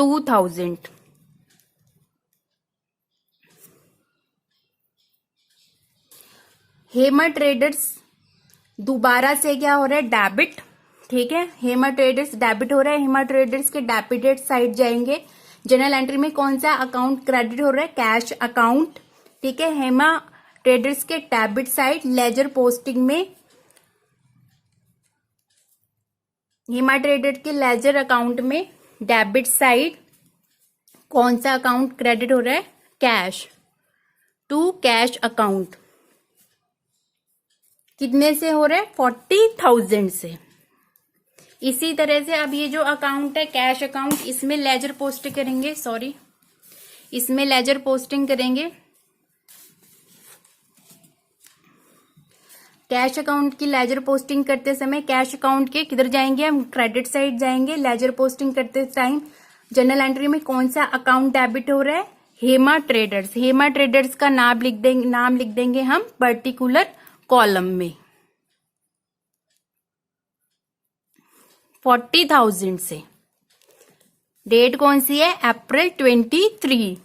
2000। Hema traders दोबारा से क्या हो रहा है, डेबिट। ठीक है, हेमा ट्रेडर्स डेबिट हो रहा है। हेमा ट्रेडर्स के डेबिटेड साइड जाएंगे। जनरल एंट्री में कौन सा अकाउंट क्रेडिट हो रहा है, कैश अकाउंट। ठीक है, हेमा ट्रेडर्स के डेबिट साइड लेजर पोस्टिंग में, हेमा ट्रेडर के लेजर अकाउंट में डेबिट साइड कौन सा अकाउंट क्रेडिट हो रहा है, कैश, टू कैश अकाउंट। कितने से हो रहा है, 40,000 से। इसी तरह से अब ये जो अकाउंट है कैश अकाउंट, इसमें लेजर पोस्टिंग करेंगे, सॉरी इसमें लेजर पोस्टिंग करेंगे। कैश अकाउंट की लेजर पोस्टिंग करते समय कैश अकाउंट के किधर जाएंगे हम, क्रेडिट साइड जाएंगे। लेजर पोस्टिंग करते टाइम जनरल एंट्री में कौन सा अकाउंट डेबिट हो रहा है, हेमा ट्रेडर्स। हेमा ट्रेडर्स का नाम लिख देंगे हम पर्टिकुलर कॉलम में 40,000 से। डेट कौन सी है, अप्रैल 23।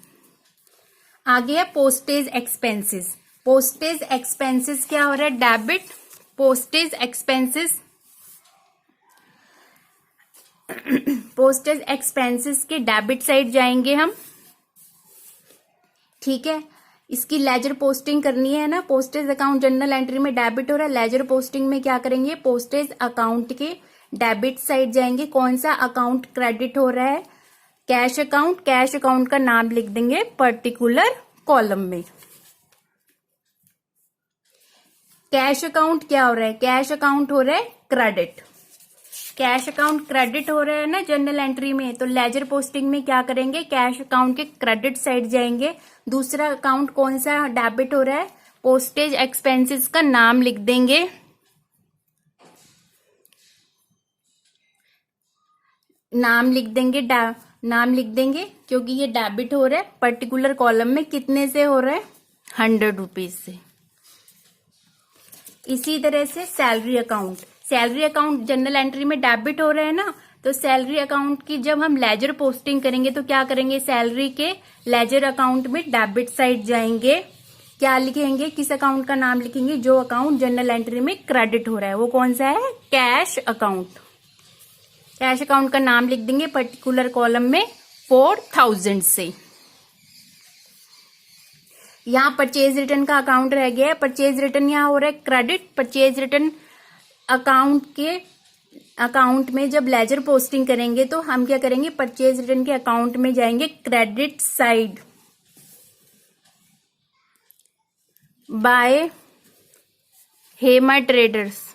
आगे है पोस्टेज एक्सपेंसेस। पोस्टेज एक्सपेंसेस क्या हो रहा है, debit. Postage expenses, postage expenses के डेबिट साइड जाएंगे हम। ठीक है, इसकी लेजर पोस्टिंग करनी है ना। पोस्टेज अकाउंट जनरल एंट्री में डेबिट हो रहा है, लेजर पोस्टिंग में क्या करेंगे, पोस्टेज अकाउंट के डेबिट साइड जाएंगे। कौन सा अकाउंट क्रेडिट हो रहा है, कैश अकाउंट। कैश अकाउंट का नाम लिख देंगे पर्टिकुलर कॉलम में। कैश अकाउंट क्या हो रहा है, कैश अकाउंट हो रहा है क्रेडिट। कैश अकाउंट क्रेडिट हो रहा है ना जनरल एंट्री में, तो लेजर पोस्टिंग में क्या करेंगे, कैश अकाउंट के क्रेडिट साइड जाएंगे। दूसरा अकाउंट कौन सा डेबिट हो रहा है, पोस्टेज एक्सपेंसेस का नाम लिख देंगे। नाम लिख देंगे क्योंकि ये डेबिट हो रहा है पर्टिकुलर कॉलम में। कितने से हो रहा है, 100 रुपीज से। इसी तरह से salary account. Salary account general entry में डेबिट हो रहा है ना, तो सैलरी अकाउंट की जब हम लेजर पोस्टिंग करेंगे तो क्या करेंगे, सैलरी के लेजर अकाउंट में डेबिट साइड जाएंगे। क्या लिखेंगे, किस अकाउंट का नाम लिखेंगे, जो अकाउंट जनरल एंट्री में क्रेडिट हो रहा है वो कौन सा है, कैश अकाउंट। कैश अकाउंट का नाम लिख देंगे पर्टिकुलर कॉलम में 4,000 से। यहाँ परचेज रिटर्न का अकाउंट रह गया है। परचेज रिटर्न यहाँ हो रहा है क्रेडिट। परचेज रिटर्न अकाउंट में जब लेजर पोस्टिंग करेंगे तो हम क्या करेंगे, परचेज रिटर्न के अकाउंट में जाएंगे credit side by Hema traders.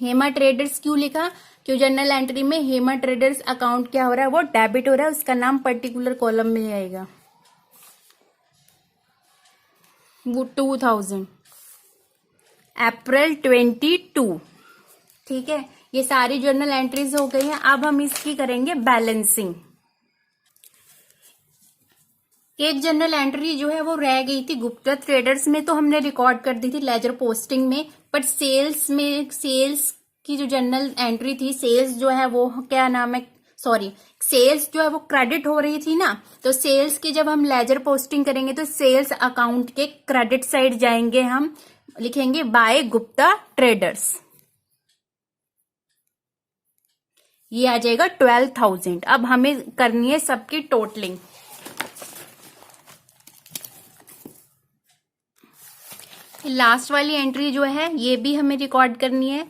Hema traders क्यों लिखा, क्यों जनरल एंट्री में हेमा ट्रेडर्स अकाउंट क्या हो रहा है, वो डेबिट हो रहा है, उसका नाम पर्टिकुलर कॉलम में आएगा। वो 2000 अप्रैल 22। ठीक है, ये सारी जर्नल एंट्रीज हो गई हैं। अब हम इसकी करेंगे बैलेंसिंग। एक जर्नल एंट्री जो है वो रह गई थी गुप्ता ट्रेडर्स में, तो हमने रिकॉर्ड कर दी थी लेजर पोस्टिंग में। पर सेल्स में, सेल्स की जो जर्नल एंट्री थी, सेल्स जो है वो क्या नाम है, सॉरी सेल्स जो है वो क्रेडिट हो रही थी ना, तो सेल्स की जब हम लेजर पोस्टिंग करेंगे तो सेल्स अकाउंट के क्रेडिट साइड जाएंगे। हम लिखेंगे बाय गुप्ता ट्रेडर्स। ये आ जाएगा 12,000। अब हमें करनी है सबकी टोटलिंग। लास्ट वाली एंट्री जो है ये भी हमें रिकॉर्ड करनी है।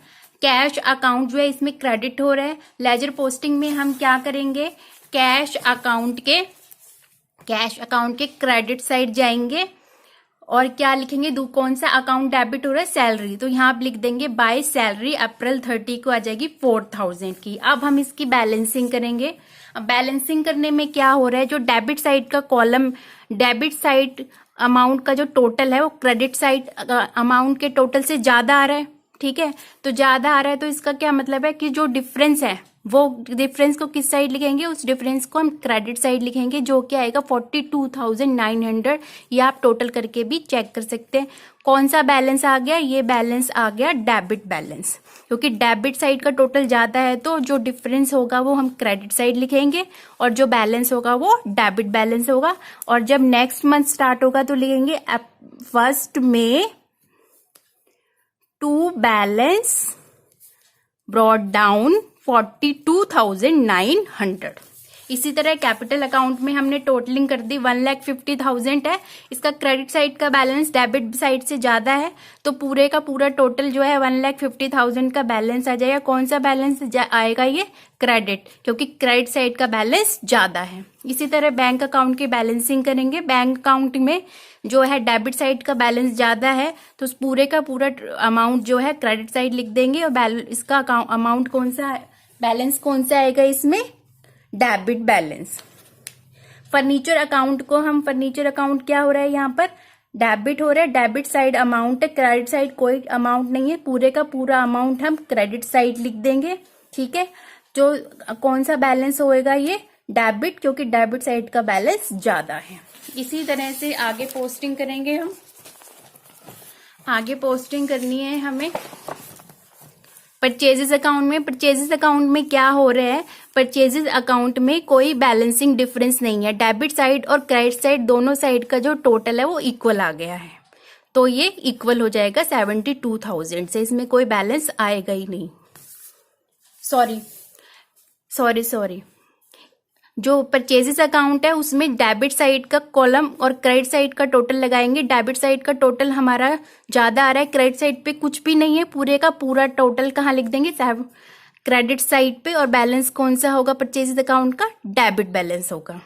कैश अकाउंट जो है इसमें क्रेडिट हो रहा है। लेजर पोस्टिंग में हम क्या करेंगे, कैश अकाउंट के क्रेडिट साइड जाएंगे और क्या लिखेंगे, कौन सा अकाउंट डेबिट हो रहा है, सैलरी। तो यहाँ आप लिख देंगे बाय सैलरी अप्रैल 30 को आ जाएगी 4,000 की। अब हम इसकी बैलेंसिंग करेंगे। अब बैलेंसिंग करने में क्या हो रहा है, जो डेबिट साइड का कॉलम, डेबिट साइड अमाउंट का जो टोटल है वो क्रेडिट साइड अमाउंट के टोटल से ज्यादा आ रहा है। ठीक है, तो ज्यादा आ रहा है तो इसका क्या मतलब है कि जो डिफरेंस है वो डिफरेंस को किस साइड लिखेंगे, उस डिफरेंस को हम क्रेडिट साइड लिखेंगे, जो कि आएगा 42,900। ये आप टोटल करके भी चेक कर सकते हैं। कौन सा बैलेंस आ गया, ये बैलेंस आ गया डेबिट बैलेंस, क्योंकि डेबिट साइड का टोटल ज्यादा है तो जो डिफरेंस होगा वो हम क्रेडिट साइड लिखेंगे और जो बैलेंस होगा वो डेबिट बैलेंस होगा। और जब नेक्स्ट मंथ स्टार्ट होगा तो लिखेंगे 1 मई टू बैलेंस ब्रॉट डाउन 42,900। इसी तरह कैपिटल अकाउंट में हमने टोटलिंग कर दी 1,50,000 है, इसका क्रेडिट साइड का बैलेंस डेबिट साइड से ज्यादा है तो पूरे का पूरा टोटल जो है 1,50,000 का बैलेंस आ जाएगा। कौन सा बैलेंस आएगा, ये क्रेडिट, क्योंकि क्रेडिट साइड का बैलेंस ज्यादा है। इसी तरह बैंक अकाउंट की बैलेंसिंग करेंगे। बैंक अकाउंट में जो है डेबिट साइड का बैलेंस ज्यादा है तो उस पूरे का पूरा अमाउंट जो है क्रेडिट साइड लिख देंगे और इसका अमाउंट कौन सा, बैलेंस कौन सा आएगा इसमें, डेबिट बैलेंस। फर्नीचर अकाउंट को हम, फर्नीचर अकाउंट क्या हो रहा है यहाँ पर, डेबिट हो रहा है, डेबिट साइड अमाउंट है, क्रेडिट साइड कोई अमाउंट नहीं है, पूरे का पूरा अमाउंट हम क्रेडिट साइड लिख देंगे। ठीक है, जो कौन सा बैलेंस होएगा, ये डेबिट, क्योंकि डेबिट साइड का बैलेंस ज्यादा है। इसी तरह से आगे पोस्टिंग करेंगे हम। आगे पोस्टिंग करनी है हमें परचेजेस अकाउंट में। परचेजेस अकाउंट में क्या हो रहा है, परचेजेस अकाउंट में कोई बैलेंसिंग डिफरेंस नहीं है, डेबिट साइड और क्रेडिट साइड दोनों साइड का जो टोटल है वो इक्वल आ गया है, तो ये इक्वल हो जाएगा 72,000 से, इसमें कोई बैलेंस आएगा ही नहीं। सॉरी, जो परचेजेस अकाउंट है उसमें डेबिट साइड का कॉलम और क्रेडिट साइड का टोटल लगाएंगे। डेबिट साइड का टोटल हमारा ज्यादा आ रहा है, क्रेडिट साइड पे कुछ भी नहीं है, पूरे का पूरा टोटल कहाँ लिख देंगे, क्रेडिट साइड पे। और बैलेंस कौन सा होगा परचेजेस अकाउंट का, डेबिट बैलेंस होगा।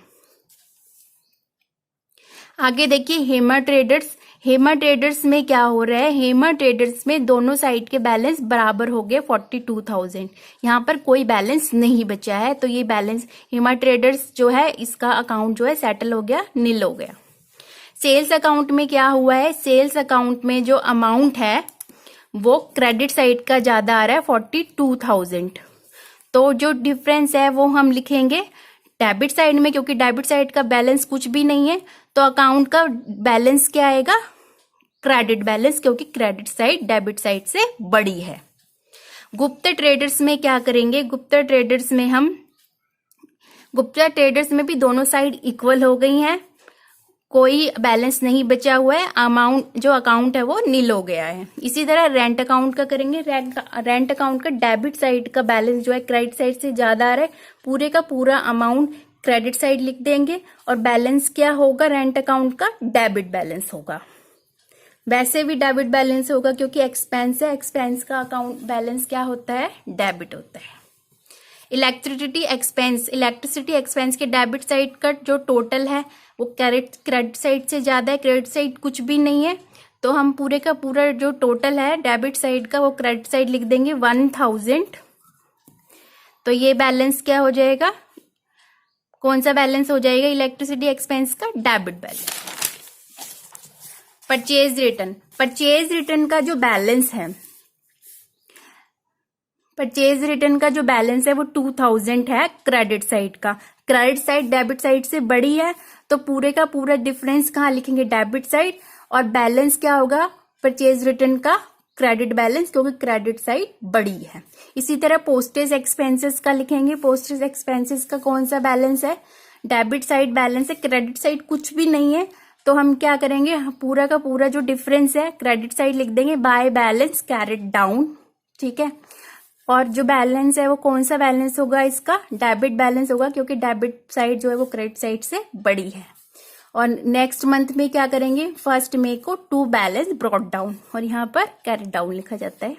आगे देखिए हेमा ट्रेडर्स। हेमा ट्रेडर्स में क्या हो रहा है, हेमा ट्रेडर्स में दोनों साइड के बैलेंस बराबर हो गए 42,000, यहाँ पर कोई बैलेंस नहीं बचा है, तो ये बैलेंस हेमा ट्रेडर्स जो है इसका अकाउंट जो है सेटल हो गया, नील हो गया। सेल्स अकाउंट में क्या हुआ है, सेल्स अकाउंट में जो अमाउंट है वो क्रेडिट साइड का ज्यादा आ रहा है 42,000, तो जो डिफरेंस है वो हम लिखेंगे डेबिट साइड में, क्योंकि डेबिट साइड का बैलेंस कुछ भी नहीं है, तो अकाउंट का बैलेंस क्या आएगा, क्रेडिट बैलेंस, क्योंकि क्रेडिट साइड डेबिट साइड से बड़ी है। गुप्ता ट्रेडर्स में क्या करेंगे, गुप्ता ट्रेडर्स में भी दोनों साइड इक्वल हो गई हैं, कोई बैलेंस नहीं बचा हुआ है, अमाउंट जो अकाउंट है वो नील हो गया है। इसी तरह रेंट अकाउंट का करेंगे। रेंट अकाउंट का डेबिट साइड का बैलेंस जो है क्रेडिट साइड से ज्यादा आ रहा है, पूरे का पूरा अमाउंट क्रेडिट साइड लिख देंगे और बैलेंस क्या होगा रेंट अकाउंट का, डेबिट बैलेंस होगा। वैसे भी डेबिट बैलेंस होगा क्योंकि एक्सपेंस है, एक्सपेंस का अकाउंट बैलेंस क्या होता है, डेबिट होता है। इलेक्ट्रिसिटी एक्सपेंस के डेबिट साइड का जो टोटल है वो क्रेडिट साइड से ज्यादा है, क्रेडिट साइड कुछ भी नहीं है, तो हम पूरे का पूरा जो टोटल है डेबिट साइड का वो क्रेडिट साइड लिख देंगे 1,000, तो ये बैलेंस क्या हो जाएगा, कौन सा बैलेंस हो जाएगा, इलेक्ट्रिसिटी एक्सपेंस का डेबिट बैलेंस। परचेज रिटर्न का जो बैलेंस है, परचेज रिटर्न का जो बैलेंस है वो 2,000 है क्रेडिट साइड का, क्रेडिट साइड डेबिट साइड से बड़ी है, तो पूरे का पूरा डिफरेंस कहाँ लिखेंगे, डेबिट साइड, और बैलेंस क्या होगा परचेज रिटर्न का, क्रेडिट बैलेंस, क्योंकि क्रेडिट साइड बड़ी है। इसी तरह पोस्टेज एक्सपेंसेस का लिखेंगे। पोस्टेज एक्सपेंसेस का कौन सा बैलेंस है, डेबिट साइड बैलेंस है, क्रेडिट साइड कुछ भी नहीं है, तो हम क्या करेंगे, पूरा का पूरा जो डिफरेंस है क्रेडिट साइड लिख देंगे बाय बैलेंस कैरिड डाउन। ठीक है, और जो बैलेंस है वो कौन सा बैलेंस होगा, इसका डेबिट बैलेंस होगा, क्योंकि डेबिट साइड जो है वो क्रेडिट साइड से बड़ी है। और नेक्स्ट मंथ में क्या करेंगे, 1 मई को टू बैलेंस ब्रॉट डाउन, और यहाँ पर कैरिड डाउन लिखा जाता है।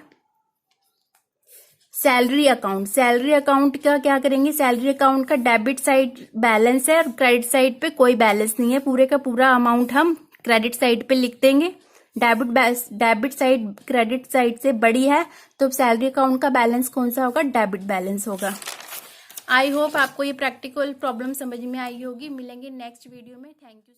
सैलरी अकाउंट का क्या करेंगे, सैलरी अकाउंट का डेबिट साइड बैलेंस है और क्रेडिट साइड पे कोई बैलेंस नहीं है, पूरे का पूरा अमाउंट हम क्रेडिट साइड पे लिख देंगे। डेबिट साइड क्रेडिट साइड से बड़ी है, तो सैलरी अकाउंट का बैलेंस कौन सा होगा, डेबिट बैलेंस होगा। आई होप आपको ये प्रैक्टिकल प्रॉब्लम समझ में आई होगी। मिलेंगे नेक्स्ट वीडियो में। Thank you.